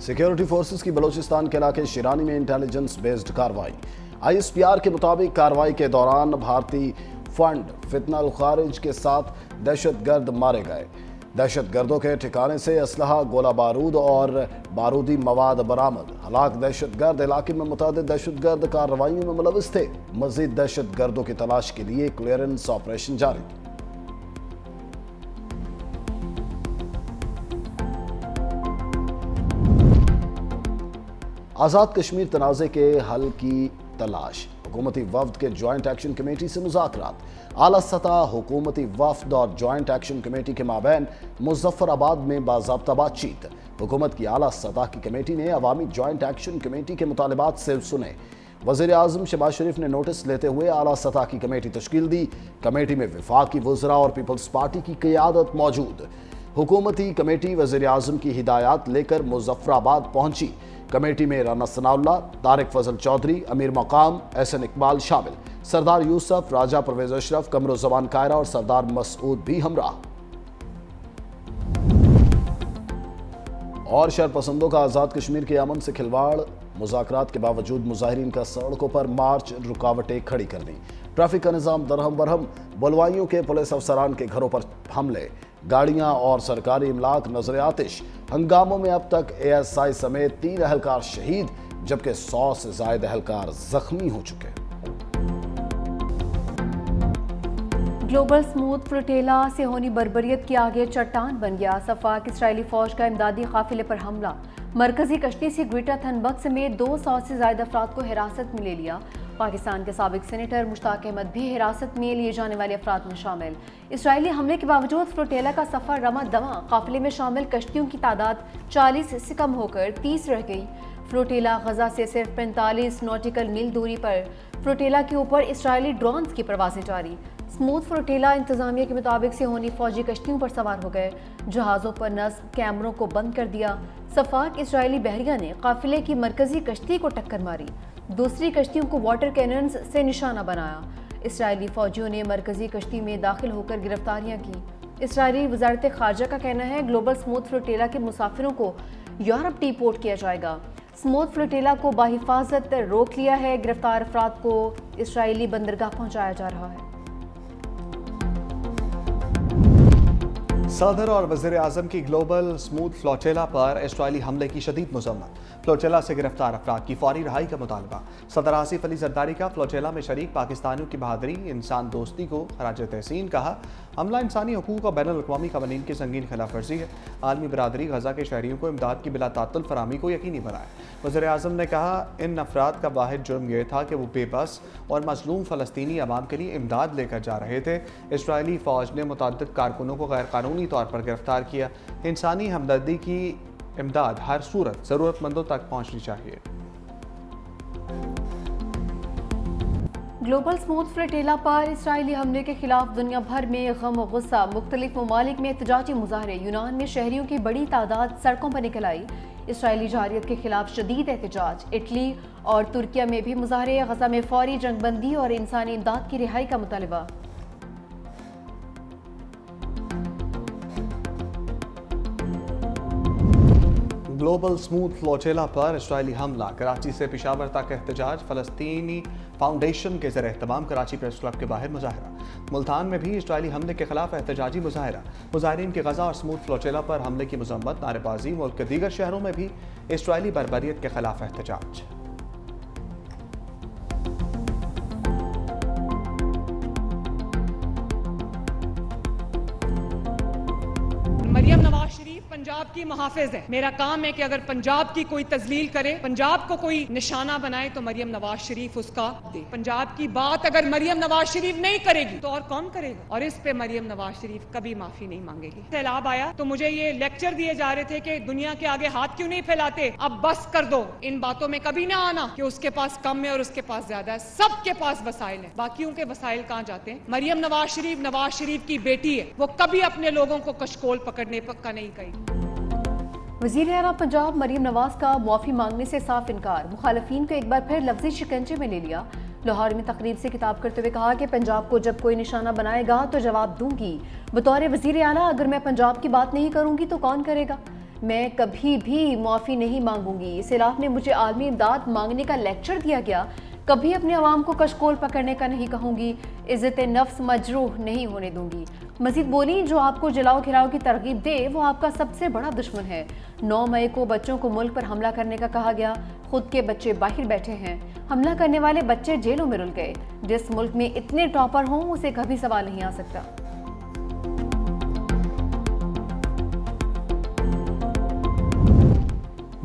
Security forces की बलूचिस्तान के इलाके शिरानी में इंटेलिजेंस बेस्ड कार्रवाई। ISPR के मुताबिक कार्रवाई के दौरान भारतीय फंड फितना खारिज के साथ दहशतगर्द मारे गए। दहशतगर्दों के ठिकाने से असलहा, गोला बारूद और बारूदी मवाद बरामद। हलाक दहशतगर्द इलाके में मुतअद्दिद दहशतगर्द कार्रवाइयों में मुलविस थे। मजीद दहशतगर्दों की तलाश के लिए क्लियरेंस ऑपरेशन जारी। आज़ाद कश्मीर तनाज़े के हल की तलाश। हुकूमती वफ्द के जॉइंट एक्शन कमेटी से मुज़ाकरात। आला सतह हुकूमती वफ्द और जॉइंट एक्शन कमेटी के माबैन मुज़फ्फराबाद में बाज़ाब्ता बातचीत। हुकूमत की आला सतह की कमेटी ने अवामी जॉइंट एक्शन कमेटी के मुतालिबात से सुने। वज़ीर आज़म शहबाज शरीफ ने नोटिस लेते हुए आला सतह की कमेटी तश्कील दी। कमेटी में वफाकी वज़रा और पीपल्स पार्टी की क़ियादत मौजूद। हुकूमती कमेटी वज़ीर आज़म की हिदायत लेकर मुज़फ्फराबाद पहुंची। कमेटी में राना सनाउल्लाह, तारिक फजल चौधरी, अमीर मकाम, एहसन इकबाल शामिल। सरदार यूसुफ, राजा परवेज अशरफ, कमरुज़्ज़मान कायरा और सरदार मसूद भी हमराह। और शरपसंदों का आज़ाद कश्मीर के अमन से खिलवाड़। मुज़ाकरात के बावजूद मुजाहिरीन का सड़कों पर मार्च, रुकावटें खड़ी कर दी। ट्रैफिक का निज़ाम दरहम बरहम। बलवाइयों के पुलिस अफसरान के घरों पर हमले, गाड़ियां और सरकारी इमलाक नजर आतिश। हंगामों में अब तक ASI समेत 3 अहलकार शहीद, जबकि 100 से ज्यादा अहलकार जख्मी हो चुके। ग्लोबल स्मूथ फ्लोटेला सिहोनी बर्बरियत के आगे चट्टान बन गया। सफाक इसराइली फौज का इमदादी काफिले पर हमला। मरकजी कश्ती से ग्रेटर थनबर्ग समेत 200 से ज्यादा अफराद को हिरासत में ले लिया। पाकिस्तान के साबिक सेनेटर मुश्ताक अहमद भी हिरासत में लिए जाने वाले अफराद में शामिल। इसराइली हमले के बावजूद फ्लोटेला का सफर रमा दमा। काफिले में शामिल कश्तियों की तादाद 40 से कम होकर 30 रह गई। फ्लोटेला गजा से सिर्फ 45 नॉटिकल मील दूरी पर। फ्लोटेला के ऊपर इसराइली ड्रोन्स की परवाजें जारी। स्मूथ फ्लोटेला इंतजामिया के मुताबिक सिहोनी फौजी कश्तियों पर सवार हो गए। जहाज़ों पर नस्ब कैमरों को बंद कर दिया। सफाक इसराइली बहरिया ने काफिले की मरकजी कश्ती को टक्कर मारी। दूसरी कश्तियों को वाटर कैनन्स से निशाना बनाया। इसराइली फौजियों ने मरकजी कश्ती में दाखिल होकर गिरफ्तारियां की। इसराइली वजारत खारजा का कहना है ग्लोबल स्मूथ फ्लोटेला के मुसाफिरों को यूरोप डिपोर्ट किया जाएगा। स्मूथ फ्लोटेला को बाहिफाजत रोक लिया है। गिरफ्तार अफराद को इसराइली बंदरगाह पहुंचाया जा रहा है। सदर और वज़ीर आज़म की ग्लोबल स्मूथ फ्लोटेला पर इसराइली हमले की शदीद मज़म्मत। फ्लोटेला से गिरफ्तार अफराद की फौरी रहाई का मुतालबा। सदर आसिफ अली जरदारी का फ्लोटेला में शरीक पाकिस्तानियों की बहादुरी, इंसान दोस्ती को खराज तहसीन कहा। हमला इंसानी हकूक़ और बैनुल अक़वामी क़वानीन की संगीन खिलाफ वर्जी है। आलमी बरादरी गजा के शहरियों को इमदाद की बिला तातुल फराहमी को यकीनी बनाए। वज़ीर आज़म ने कहा इन अफराद का वाहिद जुर्म यह था कि वो बेबस और मज़लूम फ़लस्तीनी अवाम के लिए इमदाद लेकर जा रहे थे। इसराइली फ़ौज ने मुतअद्दिद कारकुनों को गैर कानूनी तौर पर गिरफ्तार किया। इंसानी हमदर्दी की इमदाद हर सूरत ज़रूरतमंदों तक पहुँचनी चाहिए। ग्लोबल स्मूथ फ्लोटेला पर इसराइली हमले के खिलाफ दुनिया भर में गम और गुस्सा। मुख्तलिफ ममालिक में एहतजाजी मुजाहरे। यूनान में शहरियों की बड़ी तादाद सड़कों पर निकल आई। इसराइली जारियत के खिलाफ शदीद एहतजाज। इटली और तुर्किया में भी मुजाहरे। गजा में फौरी जंगबंदी और इंसानी इमदाद की रिहाई का मुतालबा। ग्लोबल स्मूथ फ्लोटेला पर इसराइली हमला। कराची से पेशावर तक एहतजाज। फ़लस्तीनी फाउंडेशन के ज़रिए एहतमाम कराची प्रेस क्लब के बाहर मुजाहरा। मुल्तान में भी इसराइली हमले के खिलाफ एहतजाजी मुजाहरा। मुजाहिरीन के गजा और स्मूथ फ्लोटेला पर हमले की मजम्मत, नारेबाजी। मुल्क के दीगर शहरों में भी इसराइली बर्बरियत के खिलाफ एहतजाज। मरियम नवाज शरीफ पंजाब की मुहाफिज है। मेरा काम है कि अगर पंजाब की कोई तजलील करे, पंजाब को कोई निशाना बनाए, तो मरियम नवाज शरीफ उसका दे। पंजाब की बात अगर मरियम नवाज शरीफ नहीं करेगी तो और कौन करेगा? और इस पे मरियम नवाज शरीफ कभी माफी नहीं मांगेगी। सैलाब आया तो मुझे ये लेक्चर दिए जा रहे थे कि दुनिया के आगे हाथ क्यों नहीं फैलाते, अब बस कर दो। इन बातों में कभी ना आना कि उसके पास कम है और उसके पास ज्यादा है। सबके पास वसाइल है, बाकियों के वसाइल कहाँ जाते हैं? मरियम नवाज शरीफ की बेटी है, वो कभी अपने लोगों को कशकोल पकड़ने का नहीं कही। वज़ीर आला पंजाब मरियम नवाज का मुआफ़ी मांगने से साफ इनकार। मुखालफीन को एक बार फिर लफ्ज़ी शिकंजे में ले लिया। लाहौर में तकरीब से खिताब करते हुए कहा कि पंजाब को जब कोई निशाना बनाएगा तो जवाब दूंगी। बतौर वज़ीर आला अगर मैं पंजाब की बात नहीं करूंगी तो कौन करेगा? میں کبھی بھی معافی نہیں مانگوں گی. اس علاقے میں مجھے عالمی امداد مانگنے کا لیکچر دیا گیا. کبھی اپنے عوام کو کشکول پکڑنے کا نہیں کہوں گی. عزت نفس مجروح نہیں ہونے دوں گی. مزید بولی جو آپ کو جلاؤ گھراؤ کی ترغیب دے وہ آپ کا سب سے بڑا دشمن ہے. 9 مئی کو بچوں کو ملک پر حملہ کرنے کا کہا گیا. خود کے بچے باہر بیٹھے ہیں. حملہ کرنے والے بچے جیلوں میں رل گئے. جس ملک میں اتنے ٹاپر ہوں اسے کبھی سوال نہیں آ سکتا.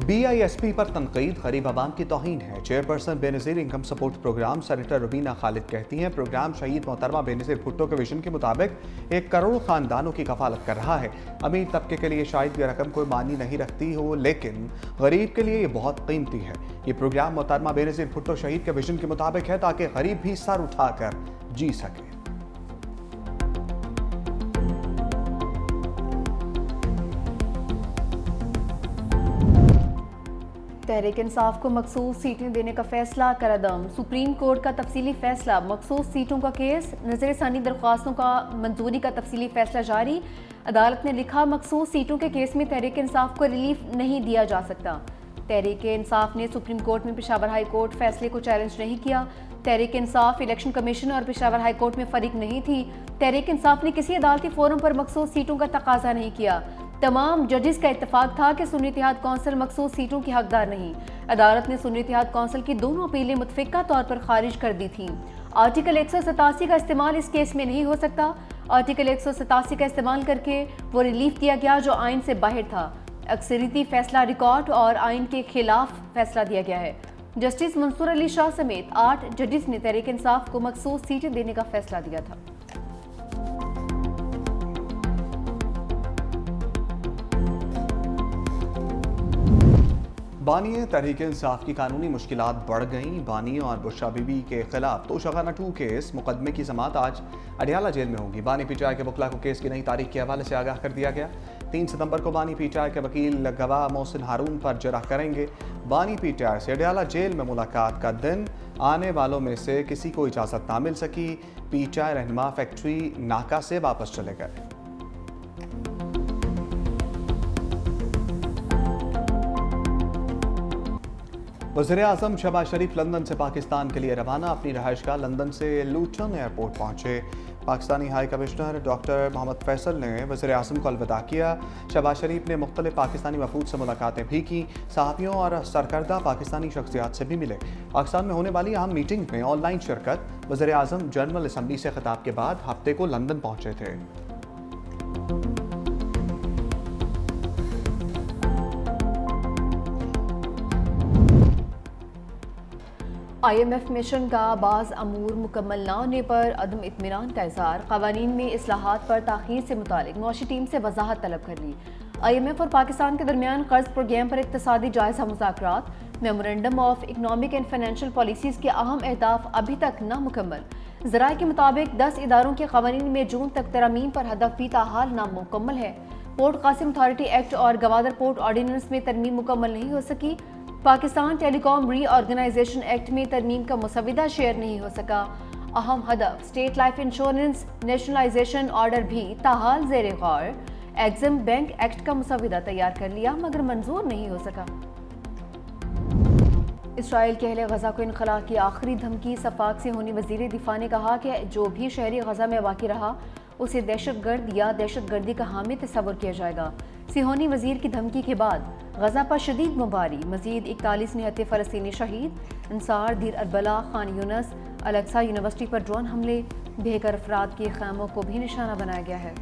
BISP پر تنقید غریب عوام کی توہین ہے. Chairperson Benazir income support programme senator Rubina Khalid کہتی ہیں پروگرام شہید محترمہ بے نظیر بھٹو کے ویژن کے مطابق 1 کروڑ خاندانوں کی کفالت کر رہا ہے. امیر طبقے کے لیے شاید یہ رقم کوئی معنی نہیں رکھتی ہو لیکن غریب کے لیے یہ بہت قیمتی ہے. یہ پروگرام محترمہ بے نظیر بھٹو شہید کے ویژن کے مطابق ہے تاکہ غریب بھی سر اٹھا کر جی سکے. تحریک انصاف کو مخصوص سیٹیں دینے کا فیصلہ کرعدم. سپریم کورٹ کا تفصیلی فیصلہ. مخصوص سیٹوں کا کیس. نظر ثانی درخواستوں کا منظوری کا تفصیلی فیصلہ جاری. عدالت نے لکھا مخصوص سیٹوں کے کیس میں تحریک انصاف کو ریلیف نہیں دیا جا سکتا. تحریک انصاف نے سپریم کورٹ میں پشاور ہائی کورٹ فیصلے کو چیلنج نہیں کیا. تحریک انصاف الیکشن کمیشن اور پشاور ہائی کورٹ میں فریق نہیں تھی. تحریک انصاف نے کسی عدالتی فورم پر مخصوص سیٹوں کا تقاضا نہیں کیا. تمام ججز کا اتفاق تھا کہ سنی اتحاد کونسل مخصوص سیٹوں کی حقدار نہیں. عدالت نے سنی اتحاد کونسل کی دونوں اپیلیں متفقہ طور پر خارج کر دی تھیں. آرٹیکل 187 کا استعمال اس کیس میں نہیں ہو سکتا. آرٹیکل 187 کا استعمال کر کے وہ ریلیف دیا گیا جو آئین سے باہر تھا. اکثریتی فیصلہ ریکارڈ اور آئین کے خلاف فیصلہ دیا گیا ہے. جسٹس منصور علی شاہ سمیت 8 ججز نے تحریک انصاف کو مخصوص سیٹیں دینے کا فیصلہ دیا تھا. بانی تحریک انصاف کی قانونی مشکلات بڑھ گئیں. بانی اور بشرا بی بی کے خلاف توشخانہ 2 کیس مقدمے کی سماعت آج اڈیالہ جیل میں ہوگی. بانی پی ٹی آئی کے وکلاء کو کیس کی نئی تاریخ کے حوالے سے آگاہ کر دیا گیا. 3 ستمبر کو بانی پی ٹی آئی کے وکیل گواہ محسن ہارون پر جرح کریں گے. بانی پی ٹی آئی سے اڈیالہ جیل میں ملاقات کا دن. آنے والوں میں سے کسی کو اجازت نہ مل سکی. پی ٹی آئی رہنما فیکٹری ناکا سے واپس چلے گئے. وزیراعظم شہباز شریف لندن سے پاکستان کے لیے روانہ. اپنی رہائش گاہ لندن سے لوٹن ایئرپورٹ پہنچے. پاکستانی ہائی کمشنر ڈاکٹر محمد فیصل نے وزیراعظم کو الوداع کیا. شہباز شریف نے مختلف پاکستانی وفود سے ملاقاتیں بھی کی. صحافیوں اور سرکردہ پاکستانی شخصیات سے بھی ملے. پاکستان میں ہونے والی اہم میٹنگ میں آن لائن شرکت. وزیراعظم جنرل اسمبلی سے خطاب کے بعد ہفتے کو لندن پہنچے تھے. IMF مشن کا بعض امور مکمل نہ ہونے پر عدم اطمینان کا اظہار. قوانین میں اصلاحات پر تاخیر سے متعلق معاشی ٹیم سے وضاحت طلب کر لی. IMF اور پاکستان کے درمیان قرض پروگرام پر اقتصادی جائزہ مذاکرات. Memorandum of economic and financial policies کے اہم اہداف ابھی تک نامکمل. ذرائع کے مطابق 10 اداروں کے قوانین میں جون تک ترامیم پر ہدف بھی تاحال نامکمل ہے. پورٹ قاسم اتھارٹی ایکٹ اور گوادر پورٹ آرڈیننس میں ترمیم مکمل نہیں ہو سکی. پاکستان ٹیلی کام ری آرگنائزیشن ایکٹ میں ترمیم کا مسودہ شیئر نہیں ہو سکا. اہم ہدف state life insurance nationalisation order بھی تاحال زیر غور. ایگزم بینک ایکٹ کا مسودہ تیار کر لیا مگر منظور نہیں ہو سکا. اسرائیل کے اہل غزہ کو انخلاء کی آخری دھمکی. صفاق صہیونی وزیر دفاع نے کہا کہ جو بھی شہری غزہ میں واقع رہا اسے دہشت گرد یا دہشت گردی کا حامی تصور کیا جائے گا. صہیونی وزیر کی دھمکی کے بعد غزہ پر شدید بمباری. مزید 41 نہتے فلسطینی شہید. انصار دیر اربلا خان یونس الاقصی یونیورسٹی پر ڈرون حملے. بے گھر افراد کے خیموں کو بھی نشانہ بنایا گیا ہے.